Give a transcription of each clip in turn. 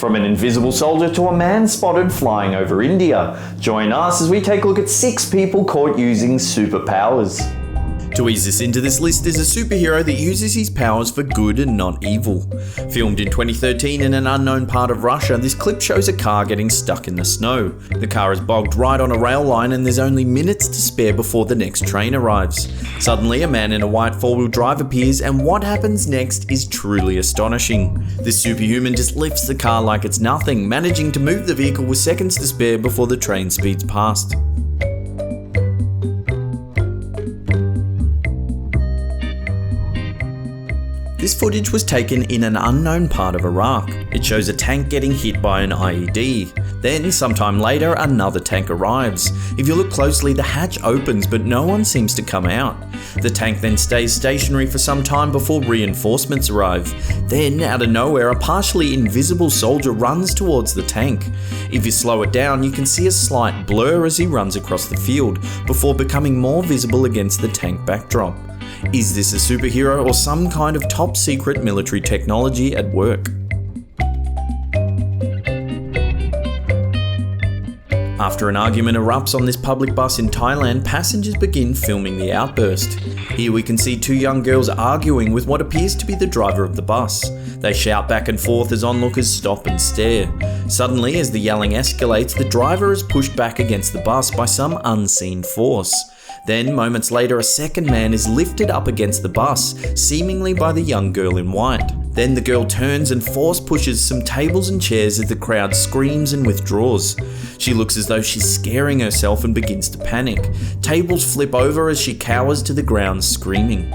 From an invisible soldier to a man spotted flying over India. Join us as we take a look at 6 people caught using superpowers. To ease us into this list is a superhero that uses his powers for good and not evil. Filmed in 2013 in an unknown part of Russia, this clip shows a car getting stuck in the snow. The car is bogged right on a rail line and there's only minutes to spare before the next train arrives. Suddenly, a man in a white four-wheel drive appears and what happens next is truly astonishing. This superhuman just lifts the car like it's nothing, managing to move the vehicle with seconds to spare before the train speeds past. This footage was taken in an unknown part of Iraq. It shows a tank getting hit by an IED. Then, sometime later, another tank arrives. If you look closely, the hatch opens, but no one seems to come out. The tank then stays stationary for some time before reinforcements arrive. Then, out of nowhere, a partially invisible soldier runs towards the tank. If you slow it down, you can see a slight blur as he runs across the field, before becoming more visible against the tank backdrop. Is this a superhero or some kind of top secret military technology at work? After an argument erupts on this public bus in Thailand, passengers begin filming the outburst. Here we can see 2 young girls arguing with what appears to be the driver of the bus. They shout back and forth as onlookers stop and stare. Suddenly, as the yelling escalates, the driver is pushed back against the bus by some unseen force. Then, moments later, a second man is lifted up against the bus, seemingly by the young girl in white. Then the girl turns and force pushes some tables and chairs as the crowd screams and withdraws. She looks as though she's scaring herself and begins to panic. Tables flip over as she cowers to the ground screaming.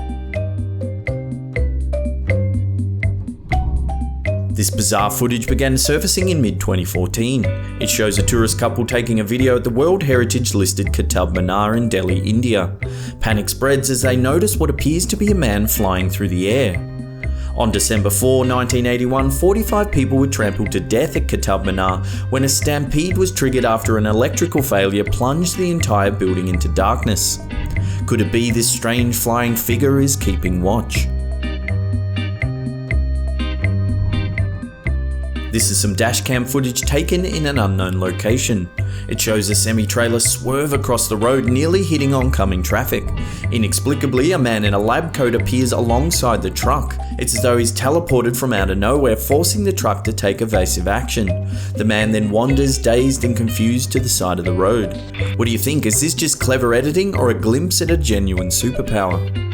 This bizarre footage began surfacing in mid-2014. It shows a tourist couple taking a video at the World Heritage listed Qutub Minar in Delhi, India. Panic spreads as they notice what appears to be a man flying through the air. On December 4, 1981, 45 people were trampled to death at Qutub Minar when a stampede was triggered after an electrical failure plunged the entire building into darkness. Could it be this strange flying figure is keeping watch? This is some dashcam footage taken in an unknown location. It shows a semi-trailer swerve across the road, nearly hitting oncoming traffic. Inexplicably, a man in a lab coat appears alongside the truck. It's as though he's teleported from out of nowhere, forcing the truck to take evasive action. The man then wanders, dazed and confused, to the side of the road. What do you think? Is this just clever editing or a glimpse at a genuine superpower?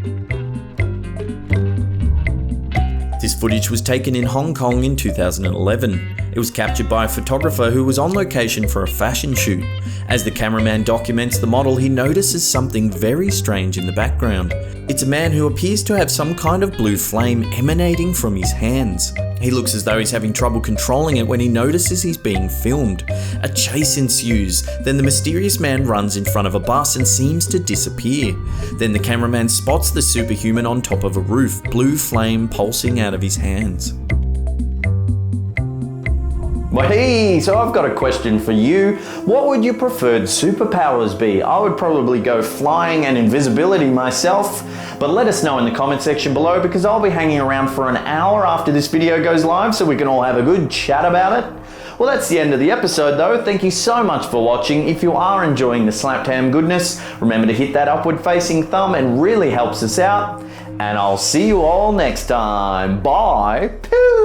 This footage was taken in Hong Kong in 2011. It was captured by a photographer who was on location for a fashion shoot. As the cameraman documents the model, he notices something very strange in the background. It's a man who appears to have some kind of blue flame emanating from his hands. He looks as though he's having trouble controlling it when he notices he's being filmed. A chase ensues, then the mysterious man runs in front of a bus and seems to disappear. Then the cameraman spots the superhuman on top of a roof, blue flame pulsing out of his hands. Well, hey, so I've got a question for you. What would your preferred superpowers be? I would probably go flying and invisibility myself, but let us know in the comment section below because I'll be hanging around for an hour after this video goes live so we can all have a good chat about it. Well, that's the end of the episode though. Thank you so much for watching. If you are enjoying the slapped ham goodness, remember to hit that upward facing thumb. It really helps us out. And I'll see you all next time. Bye. Peace.